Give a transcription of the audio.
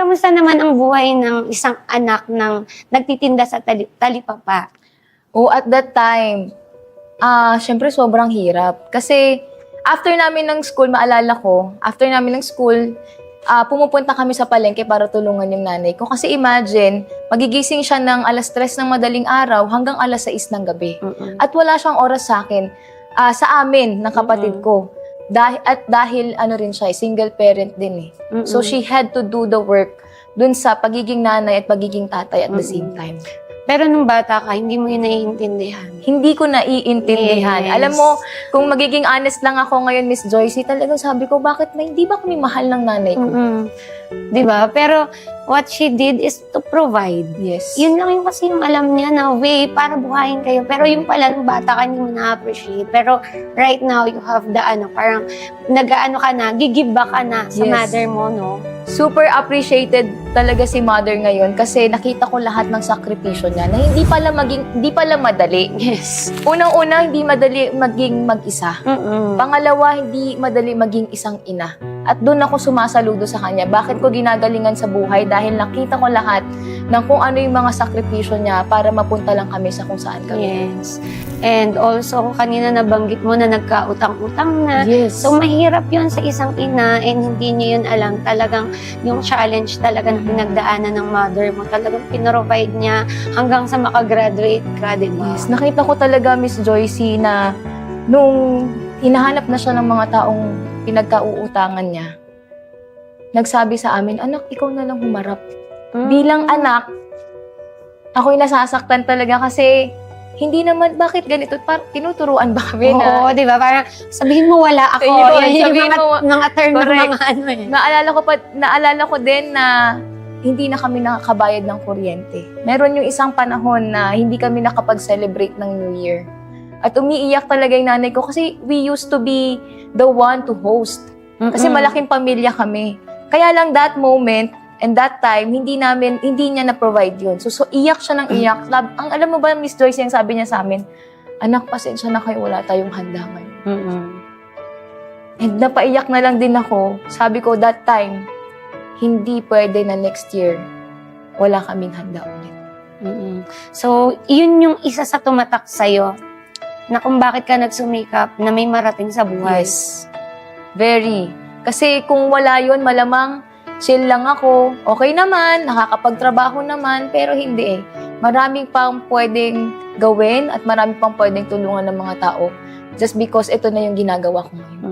kamusta naman ang buhay ng isang anak ng nagtitinda sa talipapa? Oh, at that time, syempre sobrang hirap. Kasi after namin ng school, maalala ko, after namin ng school, pumupunta kami sa palengke para tulungan yung nanay ko. Kasi imagine, magigising siya ng alas 3 ng madaling araw hanggang alas 6 ng gabi. At wala siyang oras sa akin, sa amin, ng kapatid ko. Dahil ano rin siya, single parent din eh. So she had to do the work dun sa pagiging nanay at pagiging tatay at the same time. Pero nung bata ka, hindi mo yun naiintindihan. Hindi ko naiintindihan. Yes. Alam mo, kung magiging honest lang ako ngayon, Miss Joycey, talagang sabi ko, bakit hindi ba kami mahal ng nanay ko? Diba? Pero what she did is to provide. Yes. Yun lang yung kasi yung alam niya na way para buhayin kayo. Pero yung pala nung bata ka, hindi mo na-appreciate. Pero right now, you have the parang nag-ano ka na, gigiba ka na sa Yes. mother mo, no? Super appreciated talaga si mother ngayon kasi nakita ko lahat ng sakripisyo niya na hindi pala madali. Yes. Unang-una, hindi madali maging mag-isa. Pangalawa, hindi madali maging isang ina. At doon ako sumasaludo sa kanya. Bakit ko ginagalingan sa buhay? Dahil nakita ko lahat ng kung ano yung mga sakripisyo niya para mapunta lang kami sa kung saan kami. Yes. And also, kanina nabanggit mo na nagkautang-utang na. Yes. So, mahirap yun sa isang ina and hindi niya yun alam. Talagang yung challenge talaga na pinagdaanan ng mother mo. Talagang pinrovide niya hanggang sa makagraduate ka, diba? Yes. Nakita ko talaga, Miss Joycey, na nung hinahanap na siya ng mga taong pinagkauutangan niya, nagsabi sa amin, anak, ikaw na lang humarap. Bilang anak, ako'y nasasaktan talaga kasi hindi naman, bakit ganito? Tinuturuan ba kami na? Oo, di ba? Parang sabihin mo wala ako. Yun, Yan yung sabihin mga term ng correct. mga ano eh. Naalala ko din na hindi na kami nakakabayad ng kuryente. Meron yung isang panahon na hindi kami nakapag-celebrate ng New Year. At umiiyak talaga yung nanay ko kasi we used to be the one to host. Kasi malaking pamilya kami. Kaya lang that moment and that time, hindi niya na-provide yun. So iyak siya ng iyak. Ang alam mo ba, Miss Joyce, yung sabi niya sa amin, anak, pasensya na kayo, wala tayong handa ngayon. And napaiyak na lang din ako. Sabi ko, that time, hindi pwede na next year, wala kaming handa ulit. So, yun yung isa sa tumatak sa'yo na kung bakit ka nagsumikap na may marating sa buhay. Yes. Very. Kasi kung wala yun, malamang chill lang ako. Okay naman, nakakapagtrabaho naman, pero hindi eh. Maraming pang pwedeng gawin at maraming pang pwedeng tulungan ng mga tao just because ito na yung ginagawa ko ngayon.